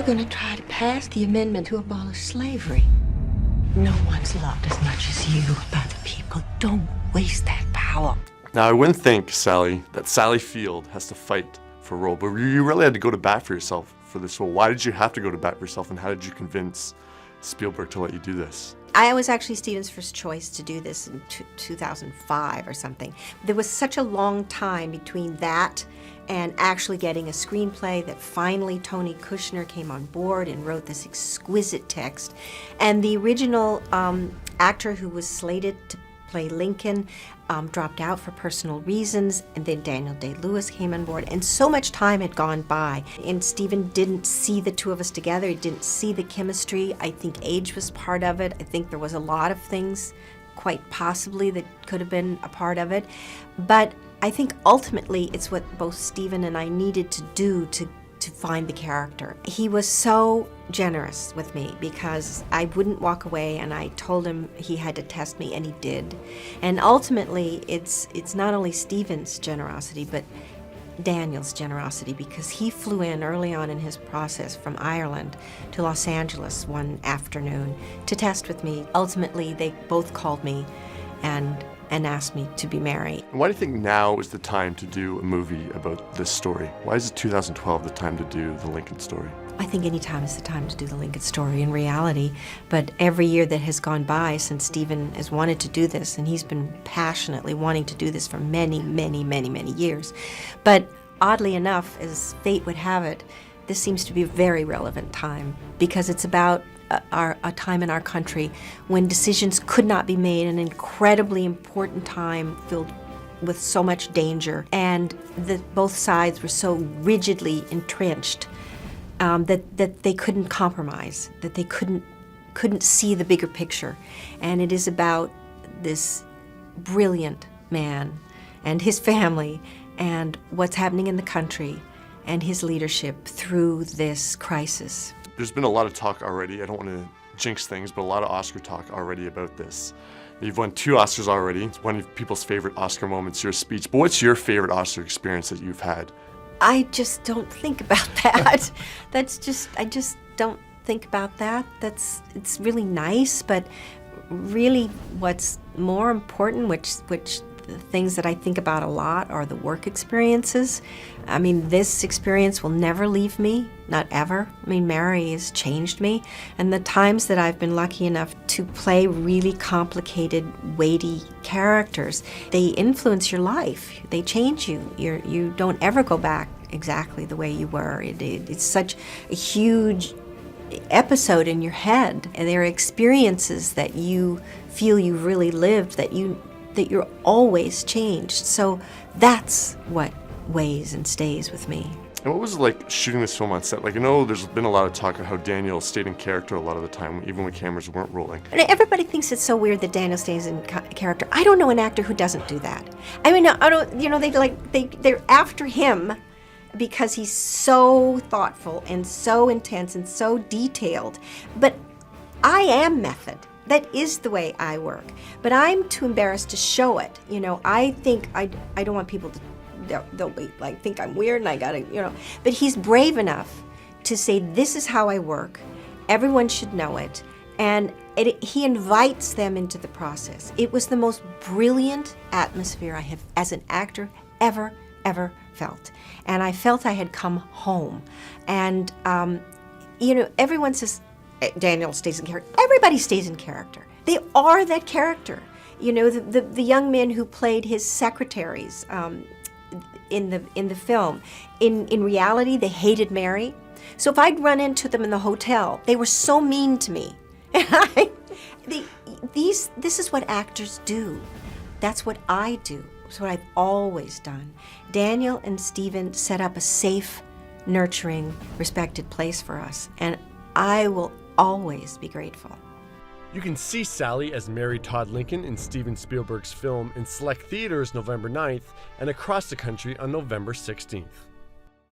We're going to try to pass the amendment to abolish slavery. No one's loved as much as you by the people. Don't waste that power. Now, I wouldn't think, Sally, that Sally Field has to fight for a role, but you really had to go to bat for yourself for this role. Why did you have to go to bat for yourself, and how did you convince Spielberg to let you do this? I was actually Steven's first choice to do this in 2005 or something. There was such a long time between that and actually getting a screenplay that finally Tony Kushner came on board and wrote this exquisite text. And the original actor who was slated to play Lincoln dropped out for personal reasons, and then Daniel Day-Lewis came on board, and so much time had gone by, and Steven didn't see the two of us together. He didn't see the chemistry. I think age was part of it. I think there was a lot of things quite possibly that could have been a part of it, but I think ultimately it's what both Steven and I needed to do to find the character. He was so generous with me because I wouldn't walk away, and I told him he had to test me, and he did. And ultimately it's not only Steven's generosity but Daniel's generosity, because he flew in early on in his process from Ireland to Los Angeles one afternoon to test with me. Ultimately they both called me and asked me to be married. And why do you think now is the time to do a movie about this story? Why is it 2012 the time to do the Lincoln story? I think any time is the time to do the Lincoln story in reality, but every year that has gone by since Steven has wanted to do this, and he's been passionately wanting to do this for many, many, many, many years. But oddly enough, as fate would have it, this seems to be a very relevant time, because it's about a time in our country when decisions could not be made, an incredibly important time filled with so much danger, and both sides were so rigidly entrenched that they couldn't compromise, that they couldn't see the bigger picture. And it is about this brilliant man and his family and what's happening in the country and his leadership through this crisis. There's been a lot of talk already. I don't want to jinx things, but a lot of Oscar talk already about this. You've won 2 Oscars already. It's one of people's favorite Oscar moments, your speech. But what's your favorite Oscar experience that you've had? I just don't think about that. I just don't think about that. It's really nice, but really what's more important, which the things that I think about a lot, are the work experiences. I mean, this experience will never leave me, not ever. I mean, Mary has changed me, and the times that I've been lucky enough to play really complicated, weighty characters, they influence your life. They change you. You don't ever go back exactly the way you were. It's such a huge episode in your head, and there are experiences that you feel you really lived, that you're always changed. So that's what weighs and stays with me. And what was it like shooting this film on set? Like, I know there's been a lot of talk of how Daniel stayed in character a lot of the time, even when cameras weren't rolling. And everybody thinks it's so weird that Daniel stays in character. I don't know an actor who doesn't do that. I mean, I don't, you know, they're after him because he's so thoughtful and so intense and so detailed. But I am method. That is the way I work. But I'm too embarrassed to show it. You know, I think I don't want people to, they'll be like, think I'm weird and I gotta, you know. But he's brave enough to say, this is how I work. Everyone should know it. And he invites them into the process. It was the most brilliant atmosphere I have, as an actor, ever felt. And I felt I had come home. And, you know, everyone says, Daniel stays in character. Everybody stays in character. They are that character. You know, the young men who played his secretaries in the film, in reality, they hated Mary. So if I'd run into them in the hotel, they were so mean to me. This is what actors do. That's what I do. It's what I've always done. Daniel and Steven set up a safe, nurturing, respected place for us, and I will always be grateful. You can see Sally as Mary Todd Lincoln in Steven Spielberg's film in select theaters November 9th and across the country on November 16th.